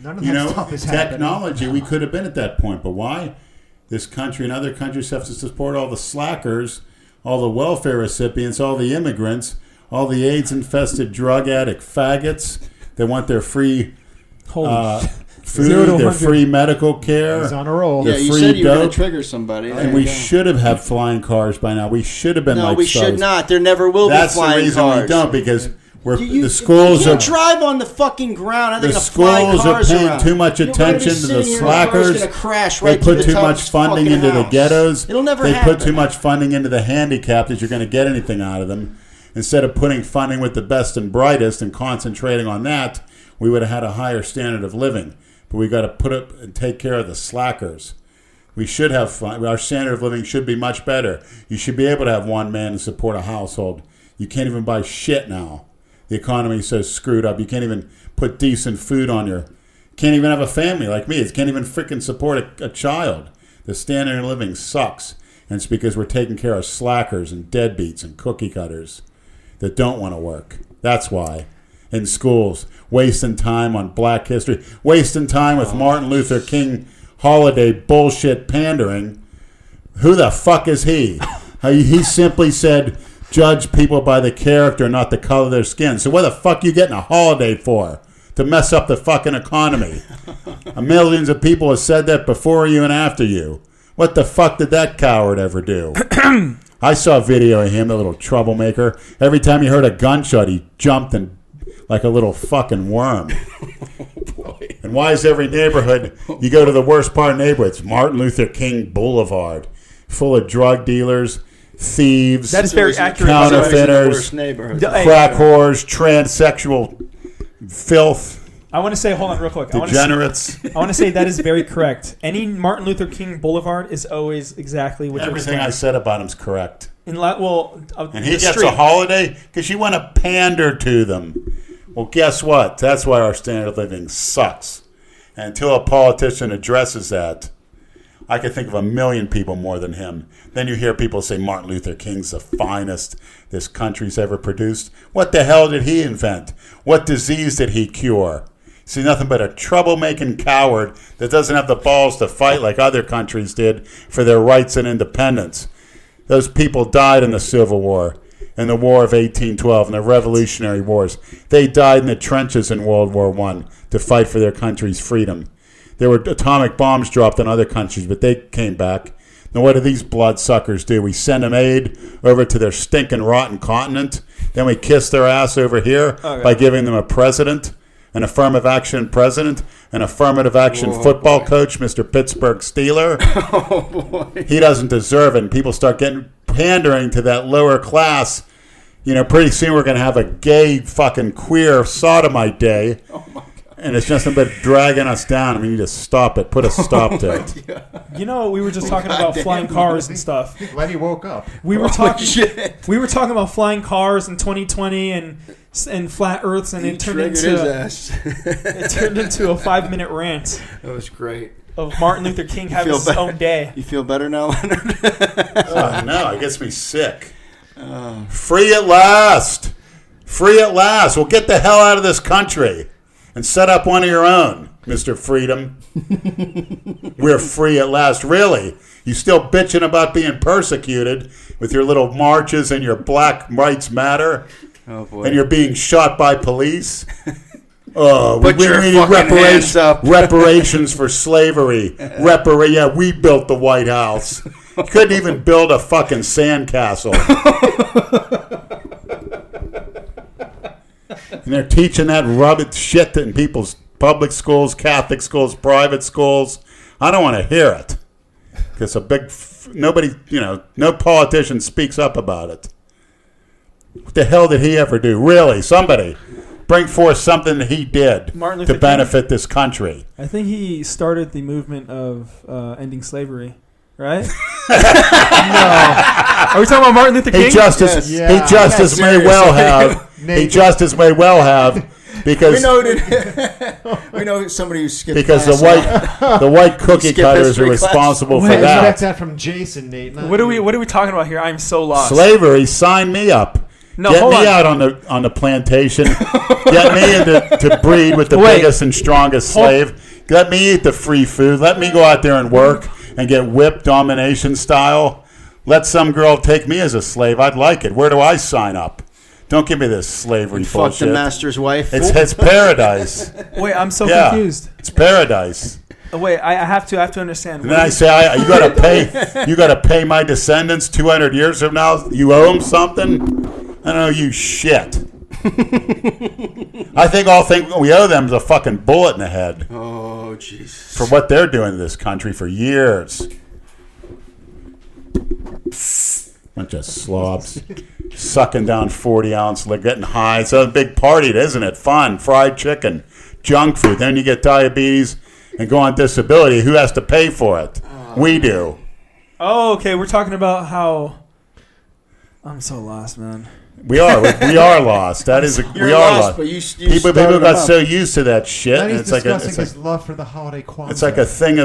None of that stuff is technology, happening. we could have been at that point. But why? This country and other countries have to support all the slackers, all the welfare recipients, all the immigrants, all the AIDS-infested drug addict faggots that want their free food, their free medical care. He's on a roll. Yeah, you said you were going to trigger somebody. And we should have had flying cars by now. We should have been like we should not. There never will be flying cars. That's the reason we don't, because the schools you can't drive on the fucking ground. The schools are paying too much attention to the slackers. They put too much funding into the ghettos. It'll never happen. They put too much funding into the handicapped that you're going to get anything out of them. Instead of putting funding with the best and brightest and concentrating on that, we would have had a higher standard of living. But we got to put up and take care of the slackers. We should have fun. Our standard of living should be much better. You should be able to have one man to support a household. You can't even buy shit now. The economy is so screwed up. You can't even put decent food on your... Can't even have a family like me. It can't even freaking support a child. The standard of living sucks. And it's because we're taking care of slackers and deadbeats and cookie cutters that don't want to work. That's why. In schools, wasting time on black history, wasting time with Martin Luther King holiday bullshit pandering. Who the fuck is he? He simply said, judge people by the character, not the color of their skin. So what the fuck you getting a holiday for? To mess up the fucking economy. Millions of people have said that before you and after you. What the fuck did that coward ever do? I saw a video of him, the little troublemaker. Every time he heard a gunshot, he jumped and like a little fucking worm. And why is every neighborhood, you go to the worst part of the neighborhood, it's Martin Luther King Boulevard, full of drug dealers, thieves, that is very accurate. Counterfeiters, crack whores, transsexual filth. I want to say, hold on real quick. Degenerates. I want to say that is very correct. Any Martin Luther King Boulevard is always exactly what everything I said about him is correct. And he gets a holiday because you want to pander to them. Well, guess what? That's why our standard of living sucks. And until a politician addresses that, I could think of a million people more than him. Then you hear people say Martin Luther King's the finest this country's ever produced. What the hell did he invent? What disease did he cure? See, nothing but a troublemaking coward that doesn't have the balls to fight like other countries did for their rights and independence. Those people died in the Civil War, in the War of 1812, and the Revolutionary Wars. They died in the trenches in World War I to fight for their country's freedom. There were atomic bombs dropped on other countries, but they came back. Now, what do these bloodsuckers do? We send them aid over to their stinking, rotten continent. Then we kiss their ass over here by giving them a president, an affirmative action president, an affirmative action football coach, Mr. Pittsburgh Steeler. Oh, boy. He doesn't deserve it. And people start getting pandering to that lower class. You know, pretty soon we're going to have a gay fucking queer sodomite day. Oh, my God. And it's just about dragging us down. I mean, you just stop it. Put a stop to it. You know, we were just talking about flying cars and stuff. Lenny woke up. We were talking. We were talking about flying cars in 2020 and flat Earths, and it turned into a 5-minute rant. That was great. Of Martin Luther King having his own day. You feel better now, Leonard? No, it gets me sick. Free at last. Free at last. Well, get the hell out of this country. And set up one of your own, Mr. Freedom. We're free at last. Really? You still bitching about being persecuted with your little marches and your Black Rights Matter? Oh, boy. And you're being shot by police? Put your fucking hands up. Reparations for slavery. We built the White House. Couldn't even build a fucking sandcastle. And they're teaching that rubbish shit in people's public schools, Catholic schools, private schools. I don't want to hear it. Because nobody, no politician speaks up about it. What the hell did he ever do? Really, somebody bring forth something that he did to benefit this country. I think he started the movement of ending slavery. Right? No. Are we talking about Martin Luther King? He just as may well have. Because we know somebody who skipped because the white cookie cutters are responsible for that. That's that from Jason, Nate. What are we talking about here? I'm so lost. Slavery. Sign me up. No, Get hold me on. out on the plantation. Get me to breed with the biggest and strongest slave. Let me eat the free food. Let me go out there and work and get whipped domination style. Let some girl take me as a slave. I'd like it. Where do I sign up? Don't give me this slavery bullshit. Fuck the master's wife. It's paradise. Wait, I'm so confused. It's paradise. Wait, I have to understand. And then I say, you gotta pay my descendants 200 years from now. You owe them something. I don't know, you shit. I think we owe them is a fucking bullet in the head. Oh, Jesus. For what they're doing to this country for years. Bunch of slobs. Sucking down 40-ounce, getting high. It's a big party, isn't it? Fun, fried chicken, junk food. Then you get diabetes and go on disability. Who has to pay for it? We do. Oh, okay. We're talking about how... I'm so lost, man. We are lost. That is, we are lost. But people got so used to that shit. And he's it's discussing his love for the holiday Kwanzaa. It's like a thing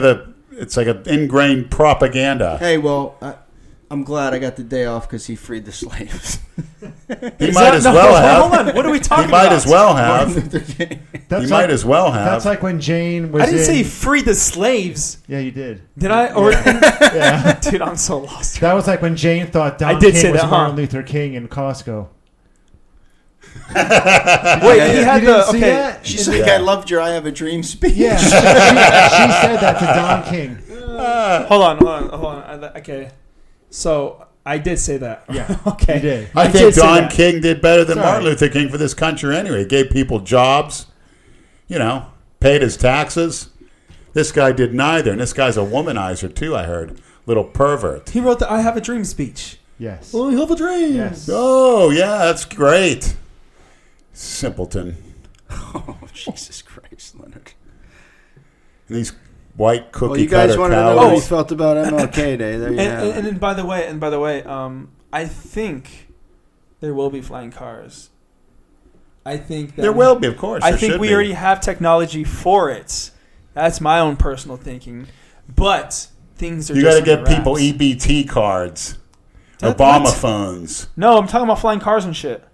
it's like an ingrained propaganda. Hey, well, I'm glad I got the day off because he freed the slaves. He might as well have. Hold on. What are we talking about? He might as well have. That's He might as well have. That's like when Jane was I didn't say free the slaves. Yeah, you did. Did I? Or Yeah. Dude, I'm so lost. That was like when Jane thought Don I did King say was that, Martin Luther King in Costco. Wait, he had You the... didn't see Okay. that? She's like, I loved your I Have a Dream speech. Yeah, she said that to Don King. Hold on. Okay. So, I did say that. Yeah, Okay. you did. I did think say Don that. King did better than Sorry. Martin Luther King for this country anyway. He gave people jobs, paid his taxes. This guy did neither. And this guy's a womanizer, too, I heard. Little pervert. He wrote the I Have a Dream speech. Yes. Oh, you have a dream. Yes. Oh, yeah, that's great. Simpleton. Oh, Jesus Christ, Leonard. And these white cookie Well, you guys cutter wanted to know cowards. what he felt about MLK Day. There you have it. And by the way, I think there will be flying cars. I think that There will be, of course. I There think should we be. already have technology for it. That's my own personal thinking. But things are You just got to under get people wraps. EBT cards, That- Obama what? phones. No, I'm talking about flying cars and shit.